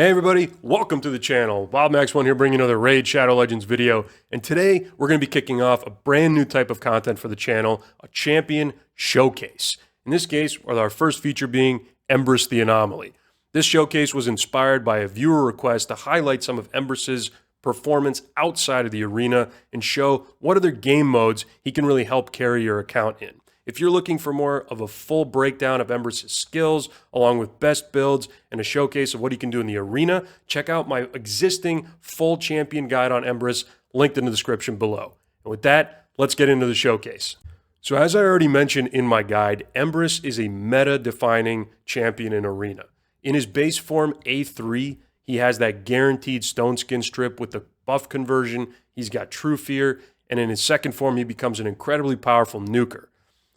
Hey everybody, welcome to the channel. WildMax1 here bringing another Raid Shadow Legends video. And today we're going to be kicking off a brand new type of content for the channel, a champion showcase. In this case, with our first feature being Embrys the Anomaly. This showcase was inspired by a viewer request to highlight some of Embrys' performance outside of the arena and show what other game modes he can really help carry your account in. If you're looking for more of a full breakdown of Embrys' skills, along with best builds and a showcase of what he can do in the arena, check out my existing full champion guide on Embrys, linked in the description below. And with that, let's get into the showcase. So as I already mentioned in my guide, Embrys is a meta-defining champion in arena. In his base form A3, he has that guaranteed stone skin strip with the buff conversion, he's got true fear, and in his second form he becomes an incredibly powerful nuker.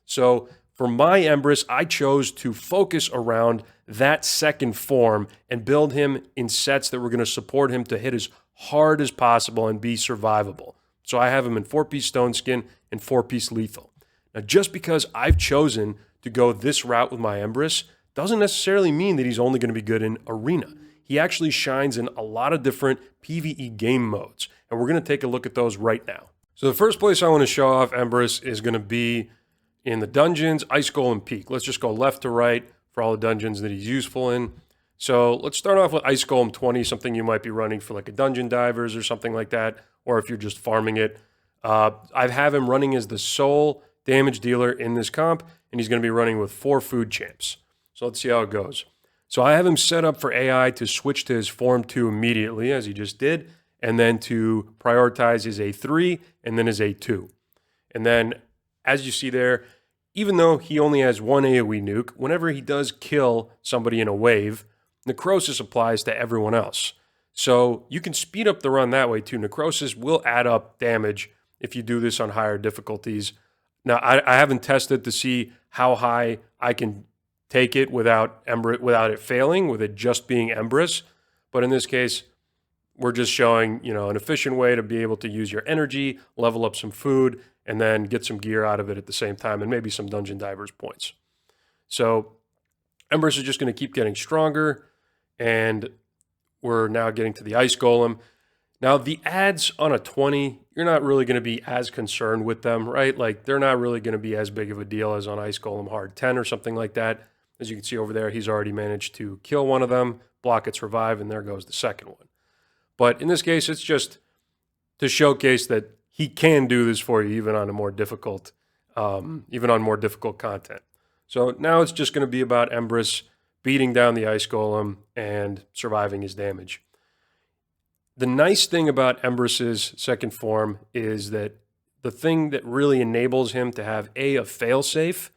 So for my Embrys, I chose to focus around that second form and build him in sets that were going to support him to hit as hard as possible and be survivable. So I have him in 4-piece stone skin and 4-piece lethal. Now, just because I've chosen to go this route with my Embrys doesn't necessarily mean that he's only going to be good in arena. He actually shines in a lot of different PvE game modes, and we're going to take a look at those right now. So the first place I want to show off Embrys is going to be in the dungeons, Ice Golem Peak. Let's just go left to right for all the dungeons that he's useful in. So let's start off with Ice Golem 20, something you might be running for like a Dungeon Divers or something like that, or if you're just farming it. I have him running as the sole damage dealer in this comp, and he's going to be running with 4 food champs. So let's see how it goes. So I have him set up for AI to switch to his Form 2 immediately, as he just did, and then to prioritize his A3 and then his A2. And then, as you see there, even though he only has one AoE nuke, whenever he does kill somebody in a wave, Necrosis applies to everyone else. So you can speed up the run that way too. Necrosis will add up damage if you do this on higher difficulties. Now, I haven't tested to see how high I can take it without it failing, with it just being Embrys. But in this case, we're just showing, an efficient way to be able to use your energy, level up some food, and then get some gear out of it at the same time, and maybe some Dungeon Divers points. So Embrys is just going to keep getting stronger, and we're now getting to the Ice Golem. Now, the ads on a 20, you're not really going to be as concerned with them, right? Like, they're not really going to be as big of a deal as on Ice Golem Hard 10 or something like that. As you can see over there, he's already managed to kill one of them, block its revive, and there goes the second one. But in this case, it's just to showcase that he can do this for you even on a more difficult, content. So now it's just going to be about Embrys beating down the Ice Golem and surviving his damage. The nice thing about Embrys' second form is that the thing that really enables him to have a failsafe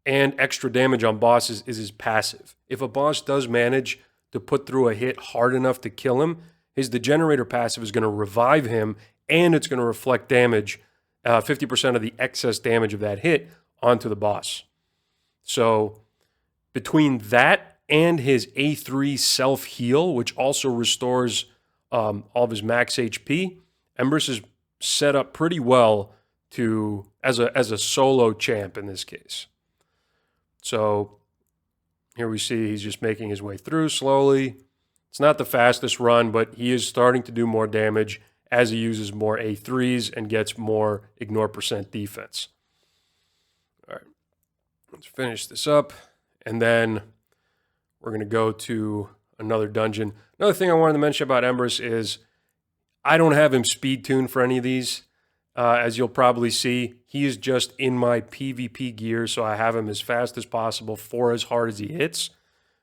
and extra damage on bosses is his passive. If a boss does manage to put through a hit hard enough to kill him, his Degenerator passive is going to revive him, and it's going to reflect damage, 50% of the excess damage of that hit onto the boss. So between that and his A3 self-heal, which also restores all of his max HP, Embrys is set up pretty well as a solo champ in this case. So here we see he's just making his way through slowly. It's not the fastest run, but he is starting to do more damage as he uses more A3s and gets more ignore percent defense. All right, let's finish this up, and then we're going to go to another dungeon. Another thing I wanted to mention about Embrys is I don't have him speed tuned for any of these. As you'll probably see, he is just in my PvP gear, so I have him as fast as possible for as hard as he hits.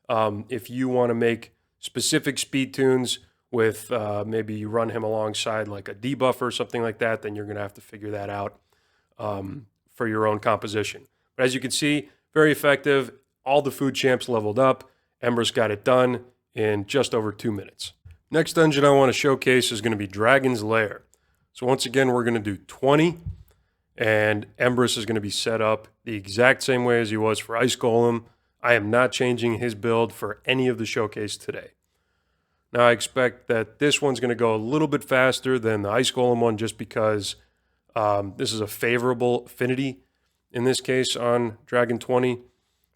If you want to make specific speed tunes with maybe you run him alongside like a debuff or something like that, then you're going to have to figure that out for your own composition. But as you can see, very effective. All the food champs leveled up. Embrys got it done in just over 2 minutes. Next dungeon I want to showcase is going to be Dragon's Lair. So once again, we're going to do 20, and Embrys is going to be set up the exact same way as he was for Ice Golem. I am not changing his build for any of the showcase today. Now, I expect that this one's going to go a little bit faster than the Ice Golem one just because this is a favorable affinity in this case on Dragon 20.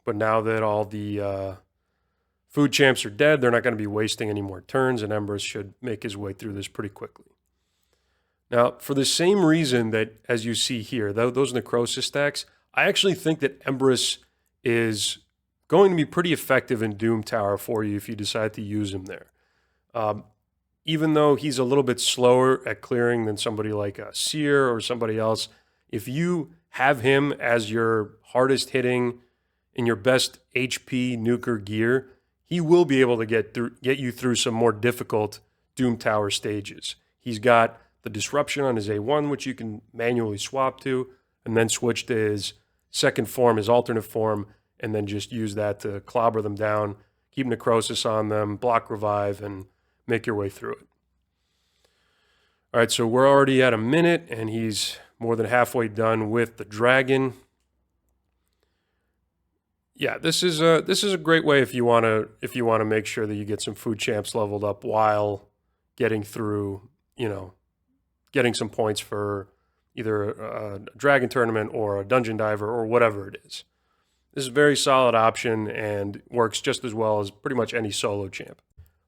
But now that all the Food champs are dead. They're not going to be wasting any more turns, and Embrys should make his way through this pretty quickly. Now, for the same reason that, as you see here, those necrosis stacks, I actually think that Embrys is going to be pretty effective in Doom Tower for you if you decide to use him there. Even though he's a little bit slower at clearing than somebody like a Seer or somebody else, if you have him as your hardest hitting in your best HP nuker gear, he will be able to get you through some more difficult Doom Tower stages. He's got the disruption on his A1, which you can manually swap to, and then switch to his second form, his alternate form, and then just use that to clobber them down, keep necrosis on them, block revive, and make your way through it. All right, so we're already at a minute, and he's more than halfway done with the dragon. Yeah, this is a great way if you want to make sure that you get some food champs leveled up while getting through, getting some points for either a dragon tournament or a dungeon diver or whatever it is. This is a very solid option and works just as well as pretty much any solo champ.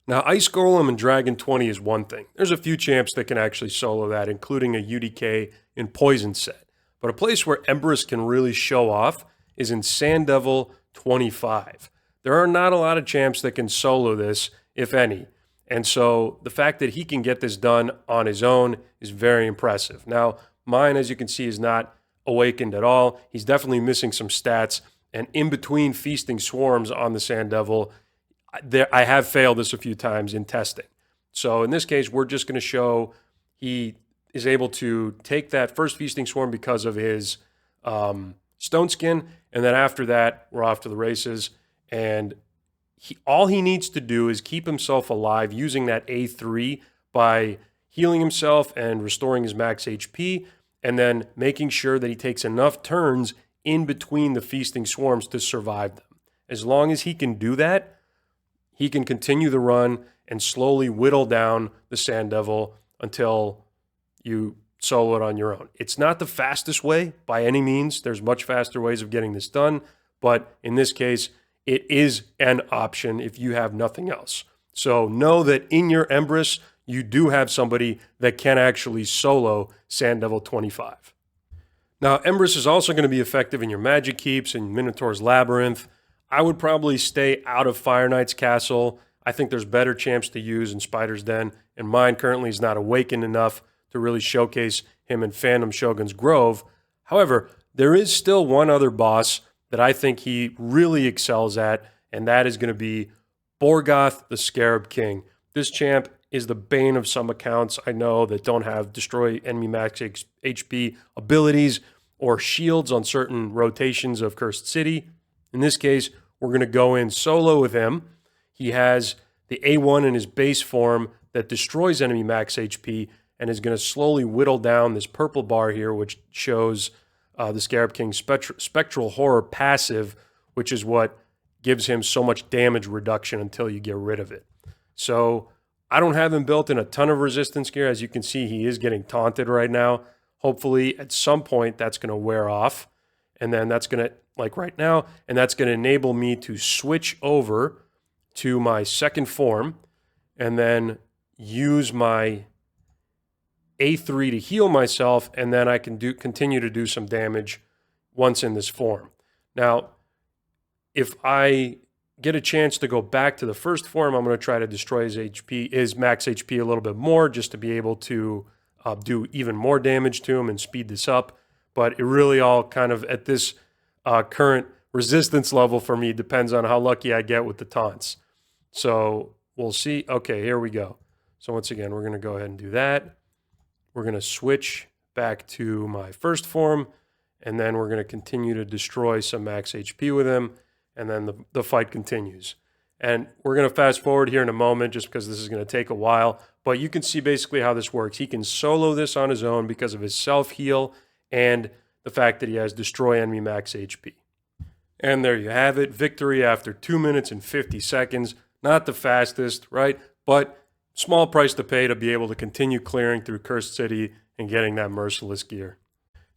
Now, Ice Golem and Dragon 20 is one thing. There's a few champs that can actually solo that, including a UDK in Poison set. But a place where Embrys can really show off is in Sand Devil 25. There are not a lot of champs that can solo this, if any. And so the fact that he can get this done on his own is very impressive. Now, mine, as you can see, is not awakened at all. He's definitely missing some stats. And in between feasting swarms on the Sand Devil, I have failed this a few times in testing. So in this case, we're just going to show he is able to take that first feasting swarm because of his stone skin. And then after that, we're off to the races. And all he needs to do is keep himself alive using that A3 by healing himself and restoring his max HP, and then making sure that he takes enough turns in between the feasting swarms to survive them. As long as he can do that, he can continue the run and slowly whittle down the Sand Devil until you solo it on your own. It's not the fastest way by any means. There's much faster ways of getting this done, but in this case, it is an option if you have nothing else. So know that in your Embrys, you do have somebody that can actually solo Sand Devil 25. Now, Embrys is also going to be effective in your Magic Keeps and Minotaur's Labyrinth. I would probably stay out of Fire Knight's Castle. I think there's better champs to use in Spider's Den, and mine currently is not awakened enough to really showcase him in Phantom Shogun's Grove. However, there is still one other boss that I think he really excels at, and that is going to be Borgoth the Scarab King. This champ is the bane of some accounts I know that don't have destroy enemy max HP abilities or shields on certain rotations of Cursed City. In this case, we're going to go in solo with him. He has the A1 in his base form that destroys enemy max HP and is going to slowly whittle down this purple bar here, which shows the Scarab King's Spectral Horror passive, which is what gives him so much damage reduction until you get rid of it. So I don't have him built in a ton of resistance gear. As you can see, he is getting taunted right now. Hopefully, at some point, that's going to wear off. And then that's going to, like right now, and that's going to enable me to switch over to my second form and then use my A3 to heal myself, and then I can continue to do some damage once in this form. Now, if I get a chance to go back to the first form, I'm going to try to destroy his max HP a little bit more just to be able to do even more damage to him and speed this up. But it really all kind of, at this current resistance level for me, depends on how lucky I get with the taunts. So we'll see. Okay, here we go. So once again, we're going to go ahead and do that. We're going to switch back to my first form, and then we're going to continue to destroy some max HP with him, and then the fight continues. And we're going to fast forward here in a moment just because this is going to take a while, but you can see basically how this works. He can solo this on his own because of his self-heal and the fact that he has destroy enemy max HP. And there you have it. Victory after 2 minutes and 50 seconds. Not the fastest, right? But small price to pay to be able to continue clearing through Cursed City and getting that merciless gear.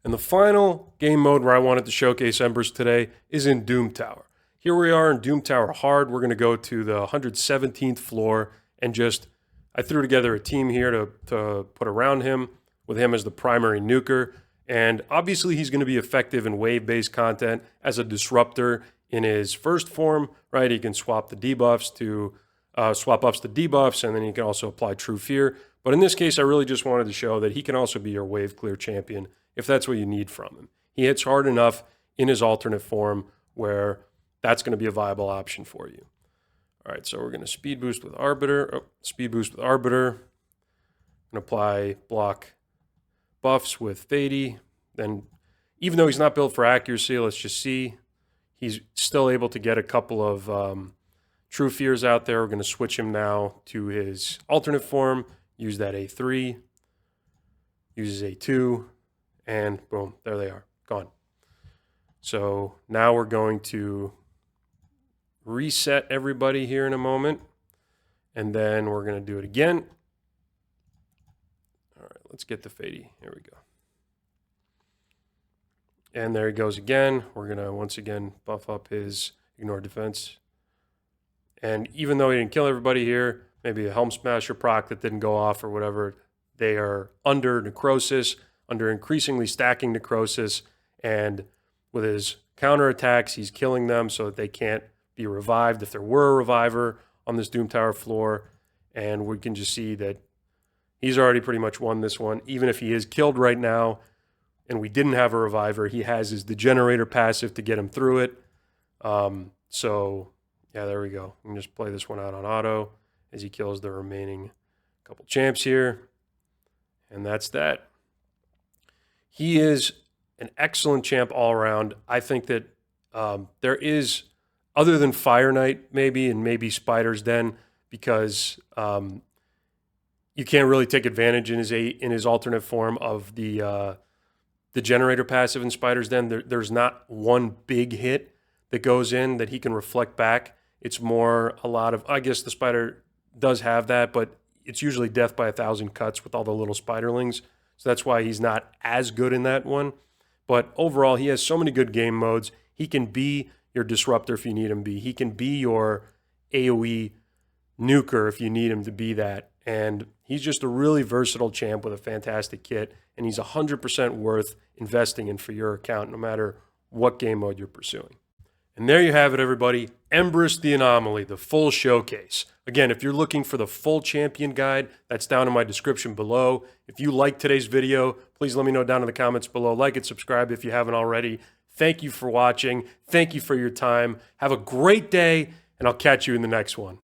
And the final game mode where I wanted to showcase Embrys today is in Doom Tower. here we are in Doom Tower Hard. We're going to go to the 117th floor and I threw together a team here to put around him with him as the primary nuker. And obviously he's going to be effective in wave-based content as a disruptor in his first form, right? He can swap the debuffs to swap ups to debuffs, and then he can also apply True Fear. But in this case, I really just wanted to show that he can also be your wave clear champion if that's what you need from him. He hits hard enough in his alternate form where that's going to be a viable option for you. All right, so we're going to speed boost with Arbiter. Speed boost with Arbiter. And apply block buffs with Fady. Then, even though he's not built for accuracy, let's just see. He's still able to get a couple of True Fears out there. We're going to switch him now to his alternate form. Use that A3. Uses A2. And boom, there they are. Gone. So now we're going to reset everybody here in a moment. And then we're going to do it again. All right, let's get the Fady. Here we go. And there he goes again. We're going to once again buff up his ignore defense. And even though he didn't kill everybody here, maybe a Helm Smasher proc that didn't go off or whatever, they are under necrosis, under increasingly stacking necrosis. And with his counterattacks, he's killing them so that they can't be revived if there were a reviver on this Doom Tower floor. And we can just see that he's already pretty much won this one. Even if he is killed right now and we didn't have a reviver, he has his Degenerator passive to get him through it. So, yeah, there we go. We can just play this one out on auto as he kills the remaining couple champs here. And that's that. He is an excellent champ all around. I think that there is, other than Fire Knight maybe, and maybe Spider's Den, because you can't really take advantage in his alternate form of the Generator passive in Spider's Den. There's not one big hit that goes in that he can reflect back. It's more a lot of, I guess the Spider does have that, but it's usually death by 1,000 cuts with all the little Spiderlings. So that's why he's not as good in that one. But overall, he has so many good game modes. He can be your disruptor if you need him to be. He can be your AoE nuker if you need him to be that. And he's just a really versatile champ with a fantastic kit. And he's 100% worth investing in for your account, no matter what game mode you're pursuing. And there you have it, everybody. Embrys the Anomaly, the full showcase. Again, if you're looking for the full champion guide, that's down in my description below. If you liked today's video, please let me know down in the comments below. Like and subscribe if you haven't already. Thank you for watching. Thank you for your time. Have a great day, and I'll catch you in the next one.